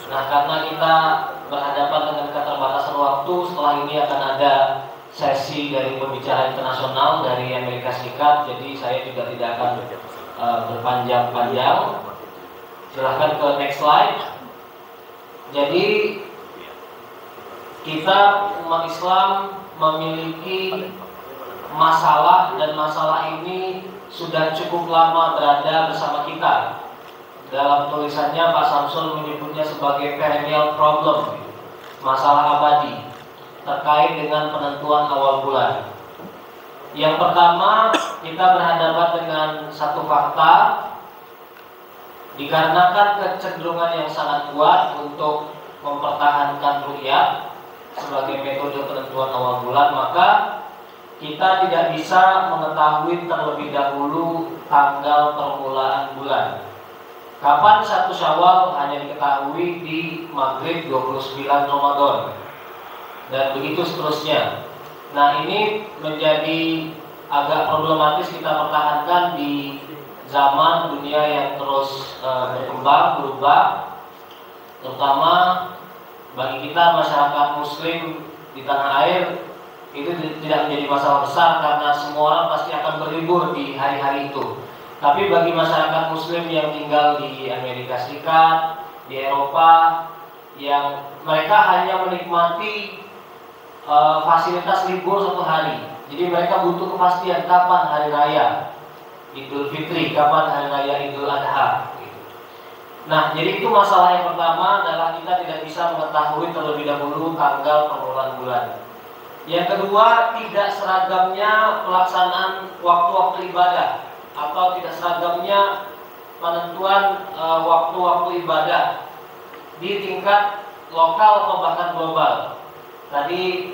Nah, karena kita berhadapan dengan keterbatasan waktu, setelah ini akan ada sesi dari pembicara internasional dari Amerika Serikat, jadi saya juga tidak akan berpanjang-panjang. Silahkan ke next slide. Jadi kita umat Islam memiliki masalah, dan masalah ini sudah cukup lama berada bersama kita. Dalam tulisannya Pak Samsul menyebutnya sebagai perennial problem, masalah abadi terkait dengan penentuan awal bulan. Yang pertama, kita berhadapan dengan satu fakta, dikarenakan kecenderungan yang sangat kuat untuk mempertahankan ru'yat sebagai metode penentuan awal bulan, maka kita tidak bisa mengetahui terlebih dahulu tanggal permulaan bulan. Kapan 1 Syawal hanya diketahui di Maghrib 29 Ramadan, dan begitu seterusnya. Nah, ini menjadi agak problematis kita pertahankan di zaman dunia yang terus berkembang, berubah, terutama bagi kita masyarakat Muslim di tanah air. Itu tidak menjadi masalah besar karena semua orang pasti akan berlibur di hari-hari itu. Tapi bagi masyarakat Muslim yang tinggal di Amerika Serikat, di Eropa, yang mereka hanya menikmati fasilitas libur 1 hari, jadi mereka butuh kepastian kapan hari raya Idul Fitri, kapan hari raya Idul Adha. Nah, jadi itu masalah yang pertama, adalah kita tidak bisa mengetahui terlebih dahulu tanggal permulaan bulan. Yang kedua, tidak seragamnya pelaksanaan waktu-waktu ibadah, atau tidak seragamnya penentuan waktu-waktu ibadah di tingkat lokal atau bahkan global. Tadi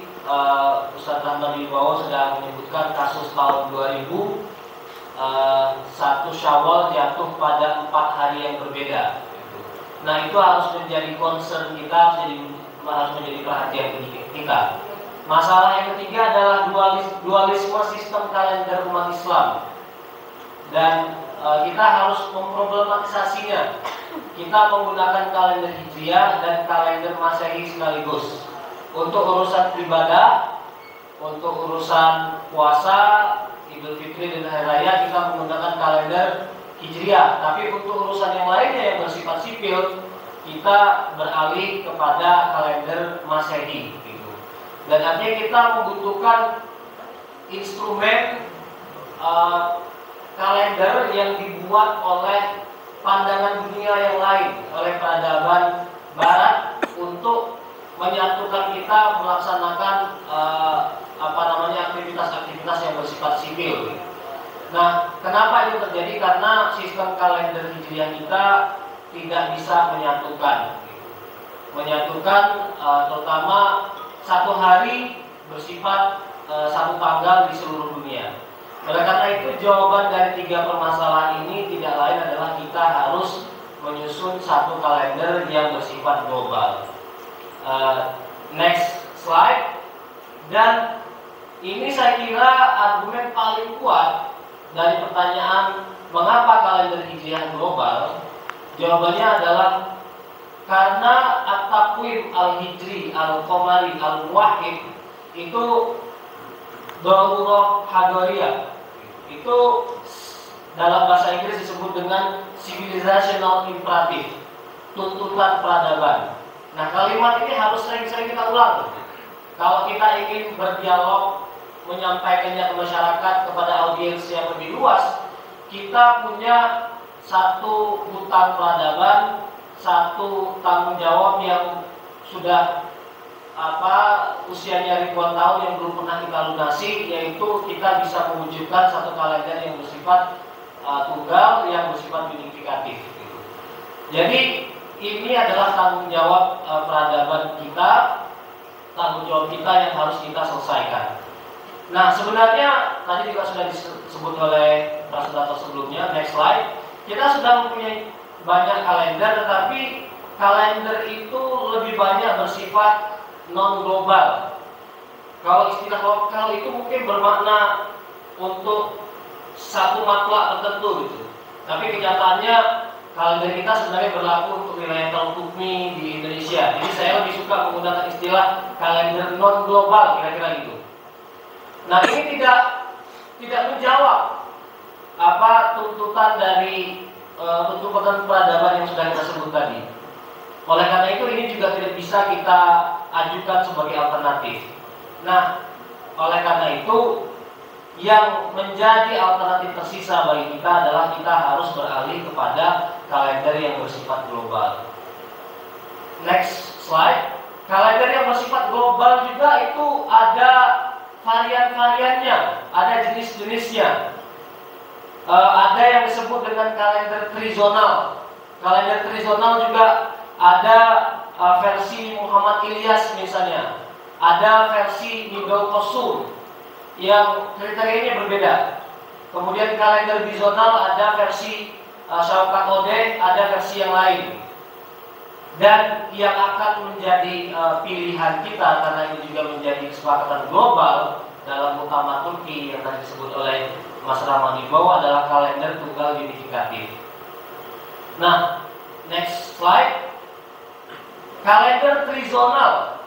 Ustaz Rahman Wibowo sudah menyebutkan kasus tahun 2000, 1 Syawal jatuh pada 4 hari yang berbeda. Nah, itu harus menjadi concern kita, harus menjadi perhatian kita. Masalah yang ketiga adalah dualisme sistem kalender umat Islam, dan kita harus memproblematisasinya. Kita menggunakan kalender Hijriah dan kalender Masehi sekaligus. Untuk urusan ibadah, untuk urusan puasa, Idul Fitri dan Hari Raya, kita menggunakan kalender Hijriah. Tapi untuk urusan yang lainnya yang bersifat sipil, kita beralih kepada kalender Masehi. Dan artinya kita membutuhkan instrumen kalender yang dibuat oleh pandangan dunia yang lain, oleh peradaban Barat, untuk menyatukan kita melaksanakan aktivitas-aktivitas yang bersifat sipil. Nah, kenapa itu terjadi? Karena sistem kalender Hijriah kita tidak bisa menyatukan terutama 1 hari bersifat 1 tanggal di seluruh dunia. Oleh karena itu, jawaban dari 3 permasalahan ini tidak lain adalah kita harus menyusun 1 kalender yang bersifat global. Next slide. Dan ini saya kira argumen paling kuat dari pertanyaan mengapa kalender Hijriah global. Jawabannya adalah karena at-taqwim al-hijri, al-qamari, al-muwahhid itu darurah hadariyah. Itu dalam bahasa Inggris disebut dengan civilizational imperative, tuntutan peradaban. Nah, kalimat ini harus sering-sering kita ulang. Kalau kita ingin berdialog, menyampaikannya ke masyarakat, kepada audiens yang lebih luas, kita punya 1 hutang peradaban, 1 tanggung jawab yang sudah usianya ribuan tahun yang belum pernah kita lunasi, yaitu kita bisa mewujudkan 1 kalender yang bersifat tunggal, yang bersifat unifikatif. Jadi ini adalah tanggung jawab peradaban kita, tanggung jawab kita yang harus kita selesaikan. Nah, sebenarnya tadi juga sudah disebut oleh presentator sebelumnya. Next slide. Kita sudah mempunyai banyak kalender, tetapi kalender itu lebih banyak bersifat non-global. Kalau istilah lokal itu mungkin bermakna untuk 1 matlak tertentu gitu. Tapi kenyataannya kalender kita sebenarnya berlaku untuk wilayah telukmi di Indonesia. Jadi saya lebih suka menggunakan istilah kalender non global, kira-kira gitu. Nah, ini tidak menjawab apa tuntutan dari tuntutan peradaban yang sudah kita sebut tadi. Oleh karena itu ini juga tidak bisa kita ajukan sebagai alternatif. Nah, oleh karena itu yang menjadi alternatif tersisa bagi kita adalah kita harus beralih kepada kalender yang bersifat global. Next slide. Kalender yang bersifat global juga itu ada varian-variannya, ada jenis-jenisnya. Ada yang disebut dengan kalender trizonal. Kalender trizonal juga ada versi Muhammad Ilyas misalnya. Ada versi Nidal Qosum yang kriterianya berbeda. Kemudian kalender bizonal ada versi Syaukat Odeh, ada versi yang lain. Dan yang akan menjadi pilihan kita karena ini juga menjadi kesepakatan global dalam Muktamar Turki yang tadi disebut oleh Mas Rahmani bahwa adalah kalender tunggal unifikatif. Nah, next slide. Kalender trizonal.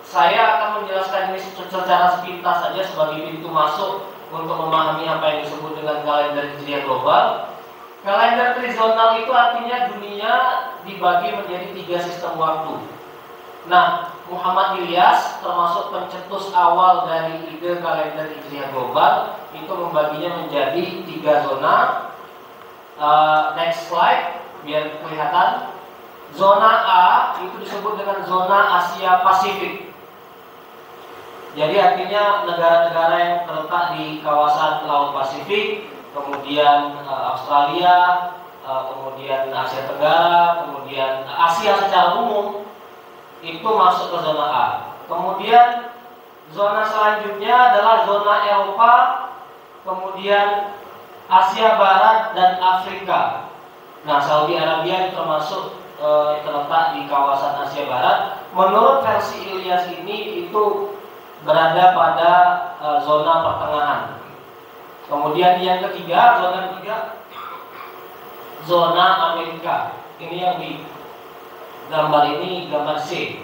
Saya akan menjelaskan ini secara sepintas saja sebagai pintu masuk untuk memahami apa yang disebut dengan kalender hijriah global. Kalender trizonal itu artinya dunia dibagi menjadi 3 sistem waktu. Nah, Muhammad Ilyas termasuk pencetus awal dari ide kalender hijriah global itu membaginya menjadi 3 zona. Next slide biar kelihatan. Zona A itu disebut dengan zona Asia Pasifik. Jadi artinya negara-negara yang terletak di kawasan Laut Pasifik, kemudian Australia, kemudian Asia Tenggara, kemudian Asia secara umum itu masuk ke zona A. Kemudian zona selanjutnya adalah zona Eropa, kemudian Asia Barat dan Afrika. Nah, Saudi Arabia itu termasuk terletak di kawasan Asia Barat. Menurut versi Ilyas ini itu berada pada zona pertengahan. Kemudian yang ketiga, zona Amerika. Ini yang di gambar ini gambar C.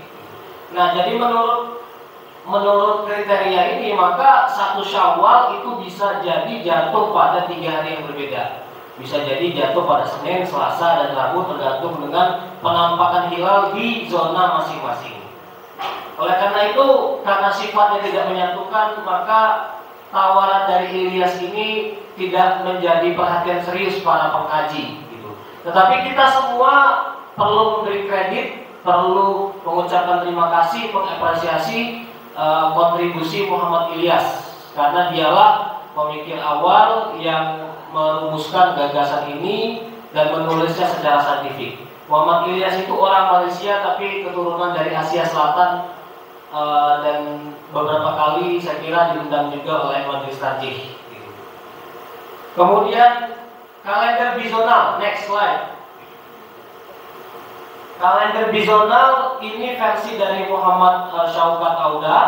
Nah, jadi menurut kriteria ini maka 1 Syawal itu bisa jadi jatuh pada 3 hari yang berbeda. Bisa jadi jatuh pada Senin, Selasa, dan Rabu tergantung dengan penampakan hilal di zona masing-masing. Oleh karena itu, karena sifatnya tidak menyatukan, maka tawaran dari Ilyas ini tidak menjadi perhatian serius para pengkaji. Gitu. Tetapi kita semua perlu memberi kredit, perlu mengucapkan terima kasih, mengapresiasi kontribusi Muhammad Ilyas, karena dialah pemikir awal yang merumuskan gagasan ini dan menulisnya secara saintifik. Muhammad Ilyas itu orang Malaysia tapi keturunan dari Asia Selatan, dan beberapa kali saya kira diundang juga oleh Majelis Tarjih. Kemudian kalender bizonal, next slide. Kalender bizonal ini versi dari Muhammad Syaukat Auda.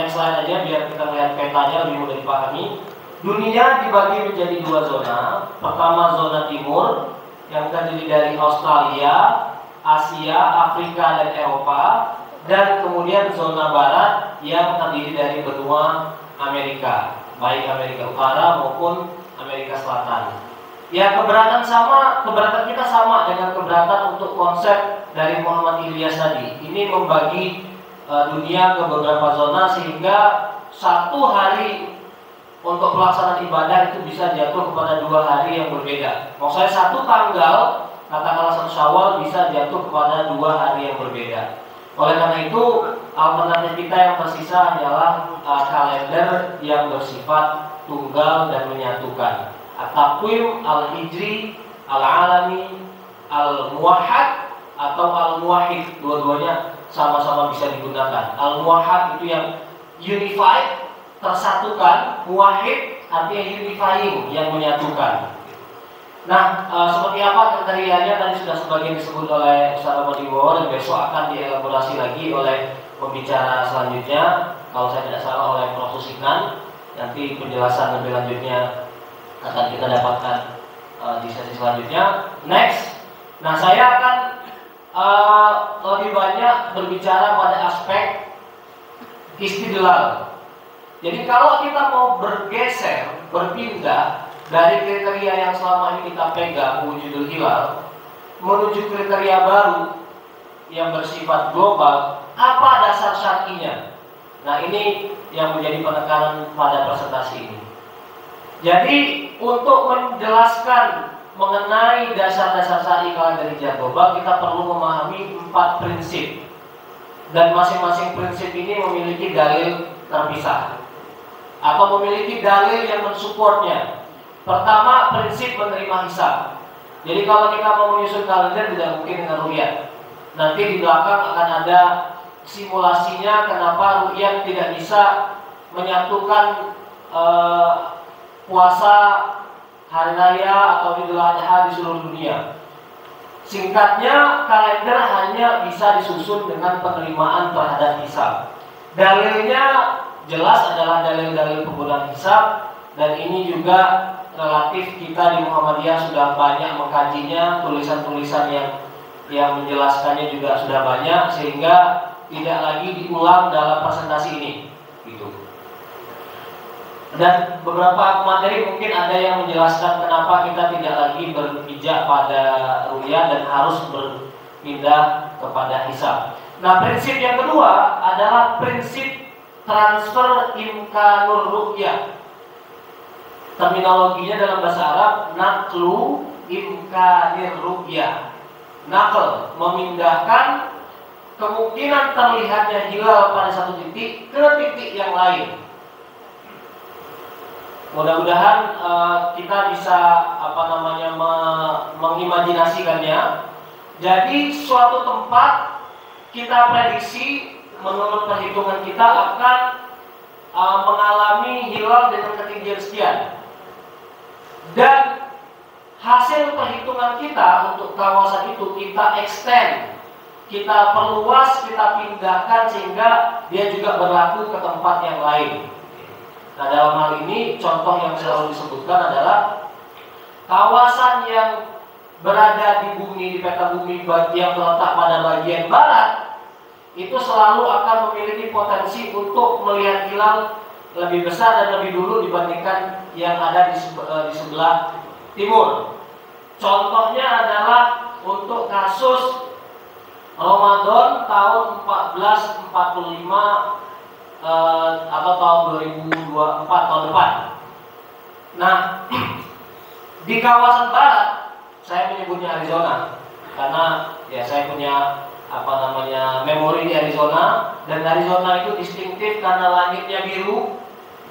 Next slide aja biar kita lihat petanya lebih mudah dipahami. Dunia dibagi menjadi 2 zona. Pertama zona timur yang terdiri dari Australia, Asia, Afrika, dan Eropa. Dan kemudian zona barat yang terdiri dari benua Amerika, baik Amerika Utara maupun Amerika Selatan. Ya, keberatan kita sama dengan keberatan untuk konsep dari Muhammad Ilyas tadi. Ini membagi dunia ke beberapa zona sehingga 1 hari untuk pelaksanaan ibadah itu bisa jatuh kepada 2 hari yang berbeda. Maksudnya 1 tanggal, katakanlah 1 Syawal bisa jatuh kepada 2 hari yang berbeda. Oleh karena itu, alternatif kita yang tersisa hanyalah kalender yang bersifat tunggal dan menyatukan. At-Taqwim Al-Hijri, Al-Alami, Al-Muwahhad atau Al-Muwahhid, dua-duanya sama-sama bisa digunakan. Al-Muwahhad itu yang unified, tersatukan. Muwahhid artinya unifying, yang menyatukan. Nah, seperti apa kriterianya tadi sudah sebagian disebut oleh Ustaz Ahmad Iwo, dan besok akan dielaborasi lagi oleh pembicara selanjutnya, kalau saya tidak salah oleh Prof. Susiknan. Nanti penjelasan lebih lanjutnya akan kita dapatkan di sesi selanjutnya. Next. Nah, saya akan lebih banyak berbicara pada aspek istidlal. Jadi kalau kita mau bergeser, berpindah dari kriteria yang selama ini kita pegang wujudul hilal menuju kriteria baru yang bersifat global, apa dasar syar'inya? Nah, ini yang menjadi penekanan pada presentasi ini. Jadi untuk menjelaskan mengenai dasar-dasar syar'i kalender hijrah global, kita perlu memahami 4 prinsip, dan masing-masing prinsip ini memiliki dalil terpisah atau memiliki dalil yang mensupportnya. Pertama, prinsip menerima hisab. Jadi kalau kita mau menyusun kalender tidak mungkin dengan ru'yat. Nanti di belakang akan ada simulasinya kenapa ru'yat tidak bisa menyatukan puasa hari raya atau Idul Adha di seluruh dunia. Singkatnya, kalender hanya bisa disusun dengan penerimaan terhadap hisab. Dalilnya jelas adalah dalil-dalil penggunaan hisab, dan ini juga relatif kita di Muhammadiyah sudah banyak mengkajinya, tulisan-tulisan yang menjelaskannya juga sudah banyak, sehingga tidak lagi diulang dalam presentasi ini. Gitu. Dan beberapa materi mungkin ada yang menjelaskan kenapa kita tidak lagi berpijak pada ru'yah dan harus berpindah kepada hisab. Nah, prinsip yang kedua adalah prinsip transfer imkanur ru'yah. Terminologinya dalam bahasa Arab naklu imkanir ru'yah. Nakl, memindahkan kemungkinan terlihatnya hilal pada satu titik ke titik yang lain. Mudah-mudahan kita bisa mengimajinasikannya. Jadi suatu tempat kita prediksi menurut perhitungan kita akan mengalami hilal dengan ketinggian sekian, dan hasil perhitungan kita untuk kawasan itu kita extend, kita perluas, kita pindahkan sehingga dia juga berlaku ke tempat yang lain. Nah, dalam hal ini contoh yang selalu disebutkan adalah kawasan yang berada di bumi, di peta bumi yang terletak pada bagian barat, itu selalu akan memiliki potensi untuk melihat hilal lebih besar dan lebih dulu dibandingkan yang ada di sebelah timur. Contohnya adalah untuk kasus Ramadan tahun 1445 atau tahun 2024 tahun depan. Nah, di kawasan barat, saya menyebutnya Arizona karena ya saya punya memori di Arizona, dan Arizona itu distinktif karena langitnya biru,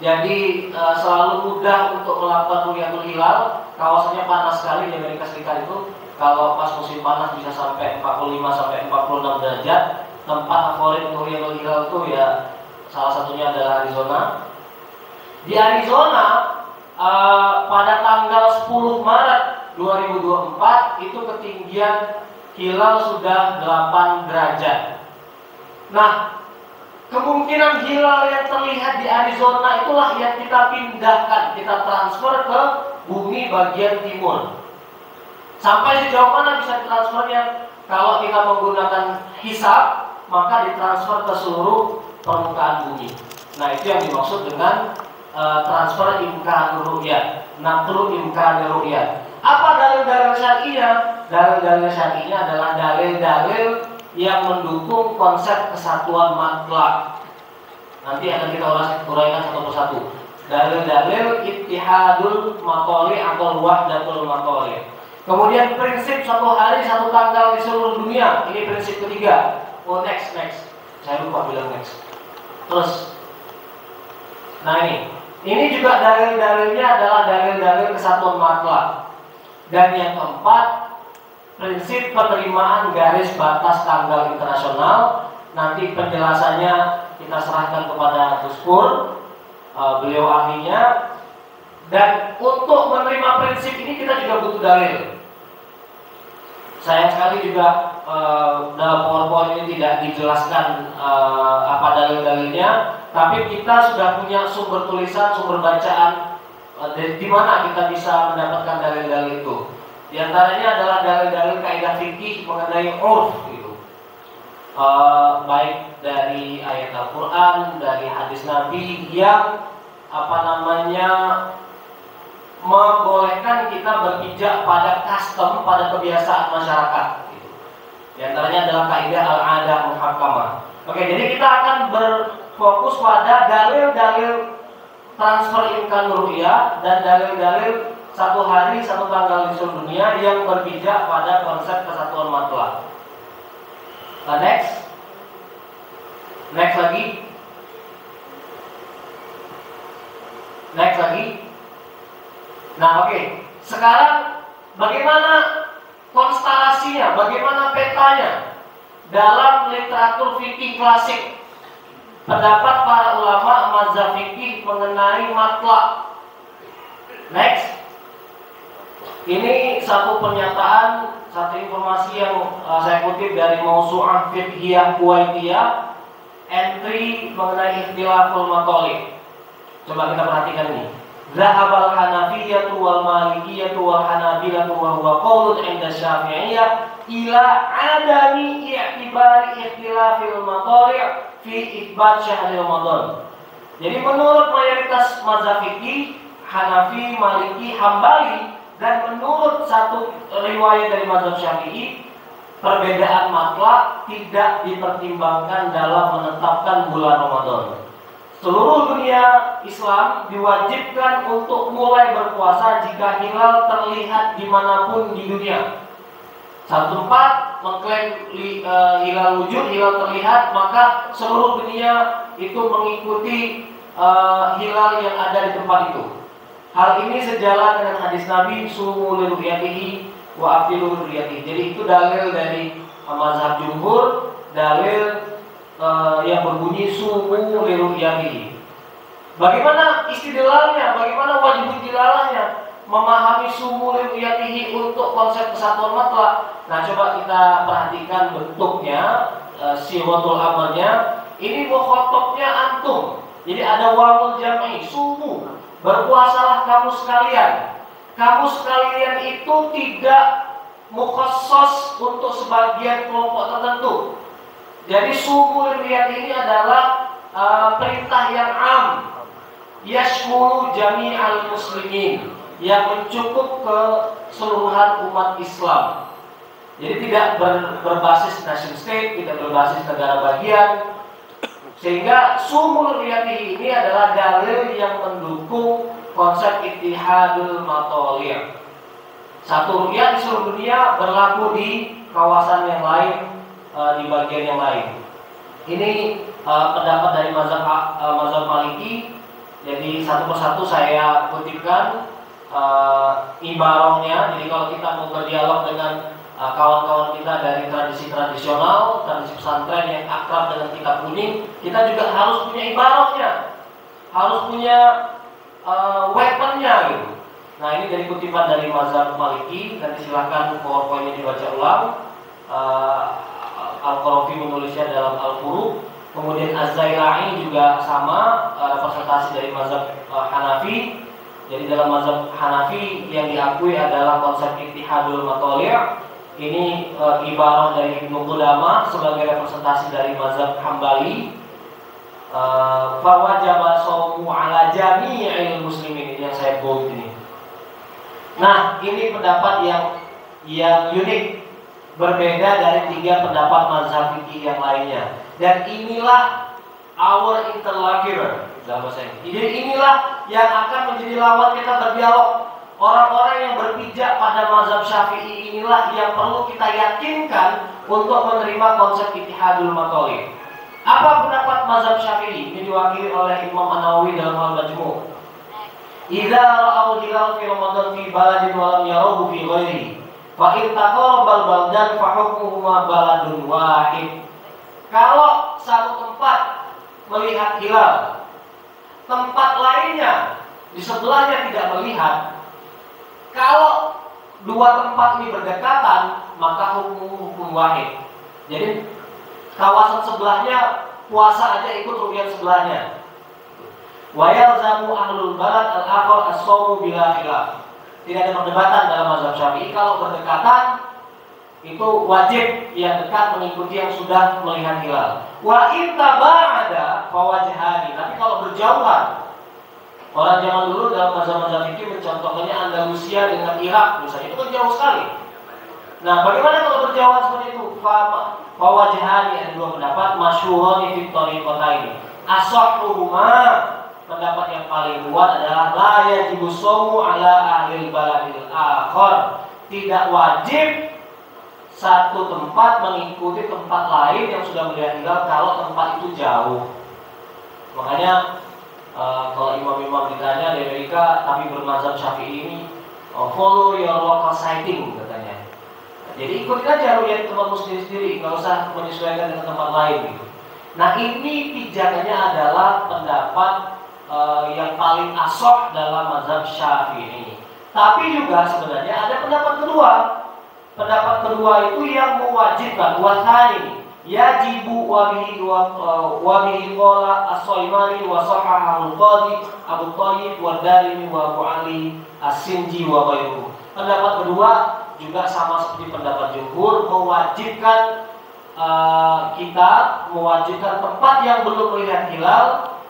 jadi selalu mudah untuk melakukan ru'yatul hilal. Kawasannya panas sekali di Amerika Serikat itu, kalau pas musim panas bisa sampai 45 sampai 46 derajat. Tempat favorit untuk ru'yatul hilal itu ya salah satunya adalah Arizona. Di Arizona pada tanggal 10 Maret 2024 itu ketinggian hilal sudah 8 derajat. Nah, kemungkinan hilal yang terlihat di Arizona itulah yang kita pindahkan, kita transfer ke bumi bagian timur. Sampai sejauh mana bisa ditransfernya? Kalau kita menggunakan hisab, maka ditransfer ke seluruh permukaan bumi. Nah, itu yang dimaksud dengan transfer imkan ru'yah, naklu imkan ru'yah. Apa dalil-dalil syar'inya? Dalil-dalil syar'inya adalah dalil-dalil yang mendukung konsep kesatuan matlaq. Nanti akan kita uraikan satu persatu. Dalil-dalil ittihadul maqali atau wahdatul maqali. Kemudian prinsip satu hari satu tanggal di seluruh dunia. Ini prinsip ketiga. Oh, next. Saya lupa bilang next. Terus, nah ini juga dalil-dalilnya adalah dalil-dalil kesatuan matlaq. Dan yang keempat, prinsip penerimaan garis batas tanggal internasional. Nanti penjelasannya kita serahkan kepada Gus Pur, beliau ahlinya. Dan untuk menerima prinsip ini kita juga butuh dalil. Sayang sekali juga dalam PowerPoint ini tidak dijelaskan apa dalil-dalilnya, tapi kita sudah punya sumber tulisan, sumber bacaan di mana kita bisa mendapatkan dalil-dalil itu? Di antaranya adalah dalil-dalil kaidah fikih mengenai urf gitu. Baik dari ayat Al-Qur'an, dari hadis Nabi yang membolehkan kita berpijak pada custom, pada kebiasaan masyarakat gitu. Di antaranya adalah kaidah al-'adah muhakkamah. Oke, jadi kita akan berfokus pada dalil-dalil transfer imkan ru'yah dan dalil-dalil satu hari satu tanggal di seluruh dunia yang berpijak pada konsep kesatuan matlab. Next lagi. Nah, oke. Sekarang bagaimana konstelasinya, bagaimana petanya dalam literatur fikih klasik? Pendapat para ulama mazhab fikih mengenai matlab. Next. Ini satu pernyataan, satu informasi yang saya kutip dari Mausu'ah Fiqhiyah Kuwaitiyah, entry mengenai ikhtilaful mathalib. Coba kita perhatikan ini. Zahabal Hanafiyyatu wal Malikiyyatu wal Hanabilatu wa huwa qaulun 'inda Syafi'iyyah ila adami i'tibari ikhtilafil matali' fi itsbat syahr Ramadan. Jadi menurut mayoritas mazhab fikih Hanafi, Maliki, Hambali, dan menurut satu riwayat dari mazhab Syafi'i, perbedaan matlab tidak dipertimbangkan dalam menetapkan bulan Ramadan. Seluruh dunia Islam diwajibkan untuk mulai berpuasa jika hilal terlihat dimanapun di dunia. Satu tempat mengklaim hilal wujud, hilal terlihat, maka seluruh dunia itu mengikuti hilal yang ada di tempat itu. Hal ini sejalan dengan hadis Nabi sumu li ru'yatihi wa afilu ru'yatihi. Jadi itu dalil dari mazhab jumhur, dalil yang berbunyi sumu li ru'yatihi. Bagaimana istidlalnya? Bagaimana wajib dilalahnya? Memahami sumu li ru'yatihi untuk konsep kesatuan matlab. Nah, coba kita perhatikan bentuknya, siwatul amalnya. Ini mukhatabnya antum. Jadi ada wawul jam'i, sumu. Berpuasalah kamu sekalian. Kamu sekalian itu tidak mukhassas untuk sebagian kelompok tertentu. Jadi sumu li ru'yatihi ini adalah perintah yang am, yashmulu jami'al muslimin, yang mencukup keseluruhan umat Islam. Jadi tidak berbasis nation state, tidak berbasis negara bagian. Sehingga sumul riyatihi ini adalah dalil yang mendukung konsep ittihadul matali'. Satu riyat di seluruh dunia berlaku di kawasan yang lain, di bagian yang lain. Ini pendapat dari mazhab Maliki. Jadi satu persatu saya kutipkan ibarahnya. Jadi kalau kita mau berdialog dengan kawan-kawan kita dari tradisi tradisional, tradisi pesantren yang akrab dengan kitab kuning, kita juga harus punya ibarahnya, harus punya weaponnya gitu. Nah, ini dari kutipan dari mazhab Maliki, dan silakan PowerPoint-nya dibaca ulang. Al-Qarafi menulisnya dalam Al-Furu'. Kemudian Az-Zailai juga sama, representasi dari mazhab Hanafi. Jadi dalam mazhab Hanafi yang diakui adalah konsep ittihadul matali'. Ini ibarah dari Ibnu Qudamah sebagai representasi dari mazhab Hambali. Fawajaba shaumu ala jami'il muslimin, ini yang saya bold ini. Nah, ini pendapat yang unik, berbeda dari tiga pendapat mazhab fikih yang lainnya. Dan inilah our interlocutor dalam bahasa Inggris. Jadi inilah yang akan menjadi lawan kita berdialog. Orang-orang yang berpijak pada mazhab Syafi'i inilah yang perlu kita yakinkan untuk menerima konsep ittihadul matali'. Apa pendapat mazhab Syafi'i? Ini diwakili oleh Imam An-Nawawi dalam Al-Majmu'. Idza ra'au hilal fi Ramadan fi baladin wa lam yarawhu fi ghairihi, fa in taqarabal baldan fa hukmuhuma baladun wahid. Kalau satu tempat melihat hilal, tempat lainnya di sebelahnya tidak melihat, kalau dua tempat ini berdekatan, maka hukum wahid. Jadi kawasan sebelahnya puasa aja ikut ru'yat sebelahnya. Wa yalzamu ahlul balad al-akhar as-shawmu bila khilaf. Tidak ada perdebatan dalam mazhab Syafi'i kalau berdekatan itu wajib yang dekat mengikuti yang sudah melihat hilal. Wa in taba'ada fawajhani. Tapi kalau berjauhan, orang zaman dulu dalam mazhab-mazhab fikih mencontohkannya Andalusia dengan Irak misalnya, itu kan jauh sekali. Nah, bagaimana kalau berjauhan seperti itu? Fawajhani, ada dua pendapat, masyhurani fi thariqataini. Ashahhuhuma, pendapat yang paling kuat adalah la yajibu shawmu ala ahli baladil akhar. Tidak wajib satu tempat mengikuti tempat lain yang sudah melihat hilal kalau tempat itu jauh. Makanya kalau imam-imam ditanya di Amerika tapi bermazhab Syafi'i ini, follow your local sighting katanya. Jadi ikut aja ru'yat tempat muslim sendiri, nggak usah menyesuaikan dengan tempat lain gitu. Nah, ini pijakannya adalah pendapat yang paling ashah dalam mazhab Syafi'i. Tapi juga sebenarnya ada pendapat kedua. Pendapat kedua itu yang mewajibkan, wasani yajibu wa bihi qala as-Sulaimani wa sahahahu al-Qadi Abu Thayyib wa Darimi wa Abu Ali as-Sinji wa ghairuhu. Pendapat kedua juga sama seperti pendapat jumhur, mewajibkan kita mewajibkan tempat yang belum melihat hilal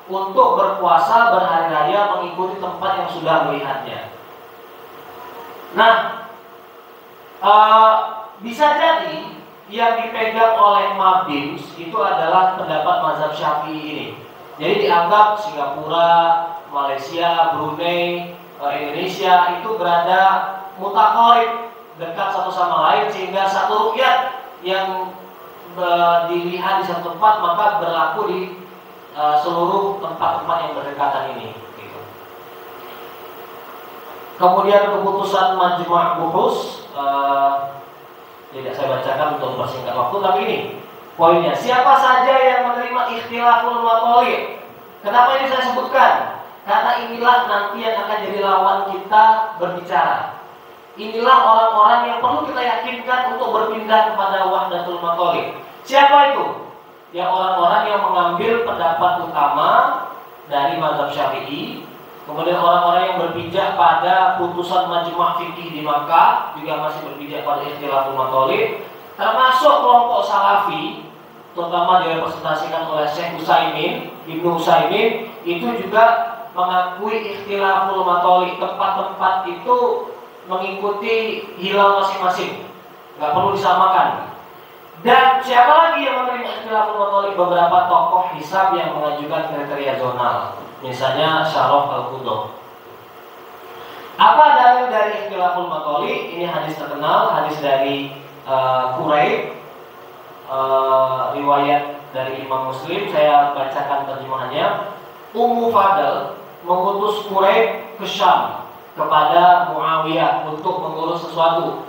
untuk berpuasa berhari raya mengikuti tempat yang sudah melihatnya. Nah, bisa jadi yang dipegang oleh Mabims itu adalah pendapat mazhab Syafi'i ini. Jadi dianggap Singapura, Malaysia, Brunei, Indonesia itu berada mutaqarib, dekat satu sama lain, sehingga satu ru'yat yang dilihat di satu tempat maka berlaku di seluruh tempat-tempat yang berdekatan ini. Gitu. Kemudian keputusan Majma' Buhus tidak saya bacakan untuk mempersingkat waktu, tapi ini poinnya. Siapa saja yang menerima ikhtilaful maqalid? Kenapa ini saya sebutkan? Karena inilah nanti yang akan jadi lawan kita berbicara. Inilah orang-orang yang perlu kita yakinkan untuk berpindah kepada wahdatul maqalid. Siapa itu? Ya orang-orang yang mengambil pendapat utama dari mazhab Syafi'i, kemudian orang-orang yang berpijak pada putusan Majma' Fikih di Makkah juga masih berpijak pada ikhtilaful maqalid, termasuk kelompok Salafi, terutama direpresentasikan oleh Syekh Utsaimin, Ibnu Utsaimin, itu juga mengakui ikhtilaful maqalid. Tempat-tempat itu mengikuti hilal masing-masing, nggak perlu disamakan. Dan siapa lagi yang menerima ikhtilaful maqalid? Beberapa tokoh hisab yang mengajukan kriteria zonal, misalnya Syaraf Al-Qudhuh. Apa dalil dari ikhtilaful maqalid? Ini hadis terkenal, hadis dari Quraib, riwayat dari Imam Muslim. Saya bacakan terjemahannya. Ummu Fadl mengutus Quraib ke Syam kepada Muawiyah untuk mengurus sesuatu.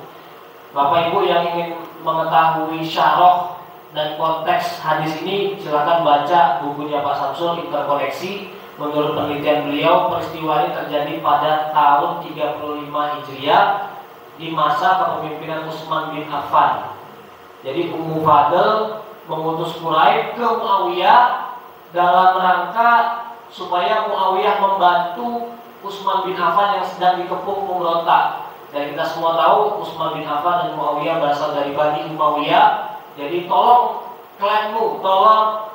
Bapak Ibu yang ingin mengetahui syarah dan konteks hadis ini, silakan baca bukunya Pak Samsul, Interkoneksi. Menurut penelitian beliau, peristiwa ini terjadi pada tahun 35 Hijriah di masa kepemimpinan Utsman bin Affan. Jadi Ummu Fadl mengutus Quraib ke Muawiyah dalam rangka supaya Muawiyah membantu Utsman bin Affan yang sedang dikepung pemberontak. Dan kita semua tahu Utsman bin Affan dan Muawiyah berasal dari Bani Umayyah. Jadi tolong klanmu, tolong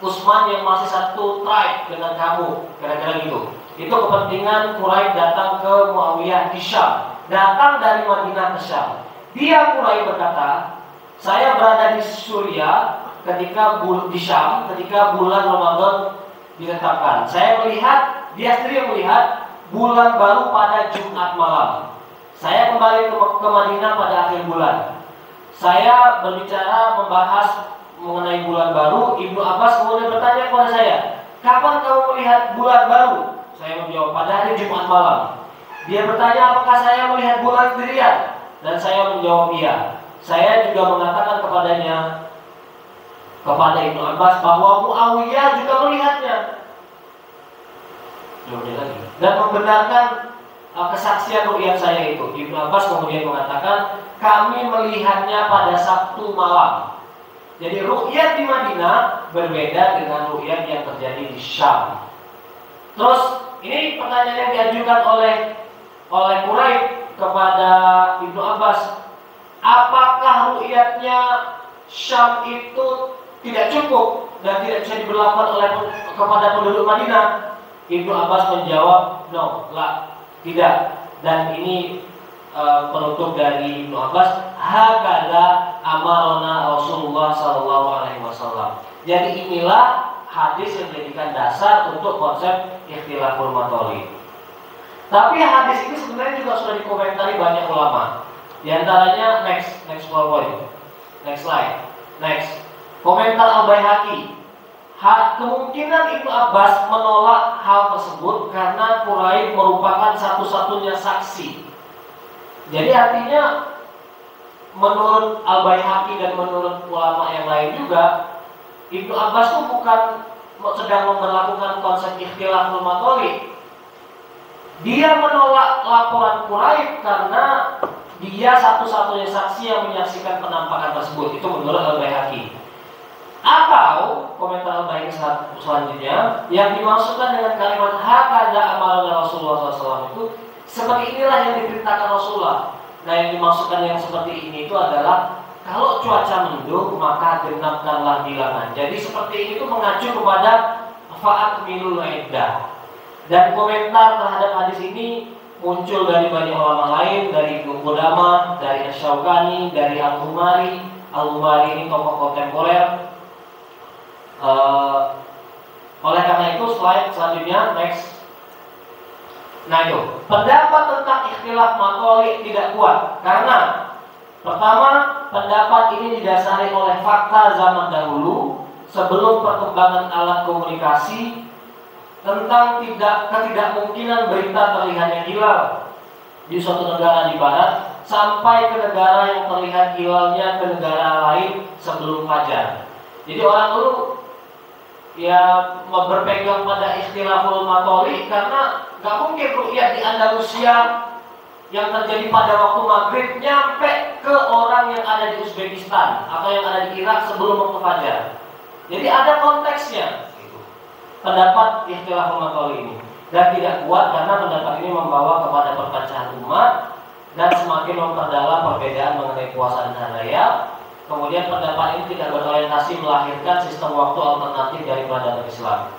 Utsman yang masih satu tribe dengan kamu, kira-kira gitu. Itu kepentingan Quraib datang ke Muawiyah di Syam, datang dari Madinah ke Syam. Dia Quraib berkata, saya berada di Suriah ketika di Syam ketika bulan Ramadan ditetapkan. Saya melihat, dia sendiri melihat bulan baru pada Jumat malam. Saya kembali ke Madinah pada akhir bulan. Saya berbicara membahas mengenai bulan baru. Ibnu Abbas kemudian bertanya kepada saya, kapan kamu melihat bulan baru? Saya menjawab, pada hari Jumat malam. Dia bertanya, apakah saya melihat bulan sendirian? Dan saya menjawab iya. Saya juga mengatakan kepadanya, kepada Ibnu Abbas, bahwa Muawiyah juga melihatnya. Dan membenarkan kesaksian ru'yat saya itu. Ibnu Abbas kemudian mengatakan, kami melihatnya pada Sabtu malam. Jadi ru'yat di Madinah berbeda dengan ru'yat yang terjadi di Syam. Terus ini pertanyaan yang diajukan oleh Quraib kepada Ibnu Abbas, apakah ru'yatnya Syam itu tidak cukup dan tidak bisa diberlakukan kepada penduduk Madinah? Ibnu Abbas menjawab, no, tidak. Dan ini penutup dari Ibnu Abbas, hakadza amarona Rasulullah sallallahu alaihi wasallam. Jadi inilah hadis yang dijadikan dasar untuk konsep ikhtilaful matoli. Tapi hadis ini sebenarnya juga sudah dikomentari banyak ulama. Di antaranya next PowerPoint. Next slide. Next. Komentar Al-Baihaqi. Kemungkinan Ibnu Abbas menolak hal tersebut karena Quraib merupakan satu-satunya saksi. Jadi artinya menurut Al-Baihaqi dan menurut ulama yang lain juga, Ibnu Abbas itu bukan sedang memperlakukan konsep ikhtilaful matoli. Dia menolak laporan Quraib karena dia satu-satunya saksi yang menyaksikan penampakan tersebut. Itu menurut Al-Baihaqi. Atau komentar Al-Baihaqi selanjutnya, yang dimaksudkan dengan kalimat hakadza amarna Rasulullah SAW itu seperti inilah yang diperintahkan Rasulullah. Nah, yang dimaksudkan yang seperti ini itu adalah kalau cuaca mendung maka genapkanlah bilangan. Jadi seperti ini itu mengacu kepada fa'akmilul iddah. Dan komentar terhadap hadis ini muncul dari banyak ulama lain, dari Ibnu Qudamah, dari Asy-Syaukani, dari Al-Humari. Al-Humari ini tokoh kontemporer. Oleh karena itu slide selanjutnya, next. Nah itu, pendapat tentang ikhtilaf matoli tidak kuat karena pertama, pendapat ini didasari oleh fakta zaman dahulu sebelum perkembangan alat komunikasi tentang ketidakmungkinan berita terlihatnya hilal di suatu negara di barat sampai ke negara yang terlihat hilalnya ke negara lain sebelum fajar. Jadi orang dulu ya berpegang pada ikhtilaful matoli karena gak mungkin ru'yat di Andalusia yang terjadi pada waktu maghrib nyampe ke orang yang ada di Uzbekistan atau yang ada di Irak sebelum waktu fajar. Jadi ada konteksnya pendapat ikhtilaful matoli ini, dan tidak kuat karena pendapat ini membawa kepada perpecahan umat dan semakin memperdalam perbedaan mengenai puasa dan hari raya. Kemudian pendapat ini tidak berorientasi melahirkan sistem waktu alternatif dari peradaban Islam.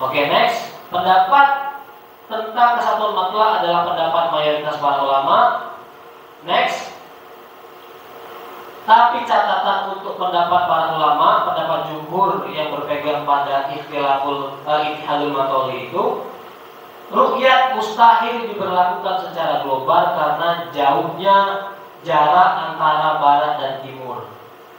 Oke, next. Pendapat tentang kesatuan matla adalah pendapat mayoritas para ulama. Next. Tapi catatan untuk pendapat para ulama, pendapat jumhur yang berpegang pada ittihadul matoli itu, ru'yat mustahil diberlakukan secara global karena jauhnya jarak antara barat dan timur.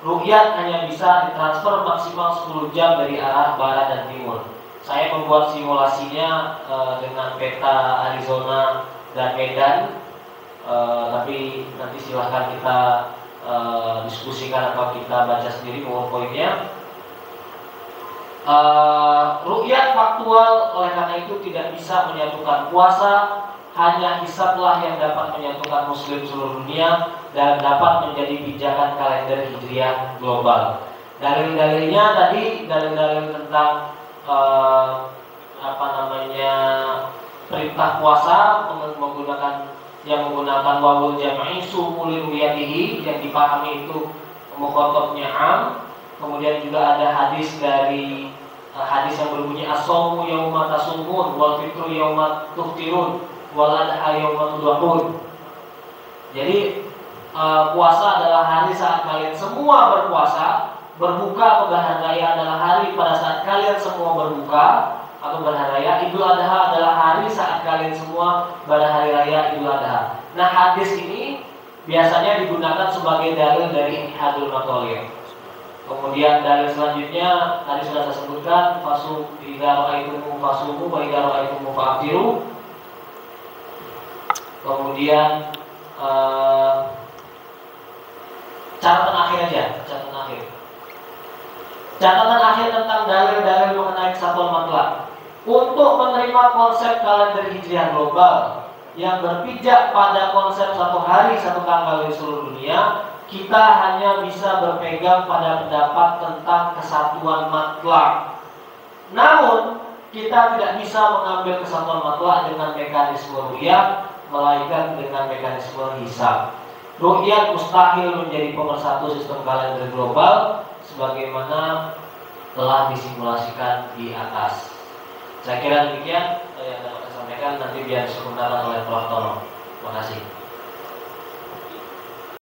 Ru'yat hanya bisa ditransfer maksimal 10 jam dari arah barat dan timur. Saya membuat simulasinya dengan peta Arizona dan Medan, tapi nanti silahkan kita diskusikan atau kita baca sendiri PowerPoint-nya. Ru'yat faktual oleh karena itu tidak bisa menyatukan puasa. Hanya hisablah yang dapat menyatukan muslim seluruh dunia dan dapat menjadi pijakan kalender hijriah global. Dalil-dalilnya tadi dalil-dalil tentang perintah puasa menggunakan wawul jam'i sumu liruyatihi yang dipahami itu mukhatabnya am. Kemudian juga ada hadis dari hadis yang berbunyi as-shaumu yauma tasumun wal fitru yauma tuftirun wal adha yauma tudhakun. Jadi puasa adalah hari saat kalian semua berpuasa, berbuka atau berhari raya adalah hari pada saat kalian semua berbuka atau berhari raya. Idul Adha adalah hari saat kalian semua berhari raya Idul Adha. Nah, hadis ini biasanya digunakan sebagai dalil dari ittihadul matoli. Kemudian dalil selanjutnya tadi sudah saya sebutkan, fasu idza ra'aitumu fasumu wa idza ra'aitumu fa'tiru. Kemudian catatan akhir aja, catatan akhir tentang dalil-dalil mengenai kesatuan matla. Untuk menerima konsep kalender hijriah global, yang berpijak pada konsep satu hari satu tanggal di seluruh dunia, kita hanya bisa berpegang pada pendapat tentang kesatuan matlak. Namun kita tidak bisa mengambil kesatuan matlak dengan mekanisme ru'yah, melainkan dengan mekanisme hisab. Ru'yah mustahil menjadi pemersatu sistem kalender global sebagaimana telah disimulasikan di atas. Saya kira demikian yang dapat saya sampaikan, nanti biar disempurnakan oleh Prof. Tono. Terima kasih.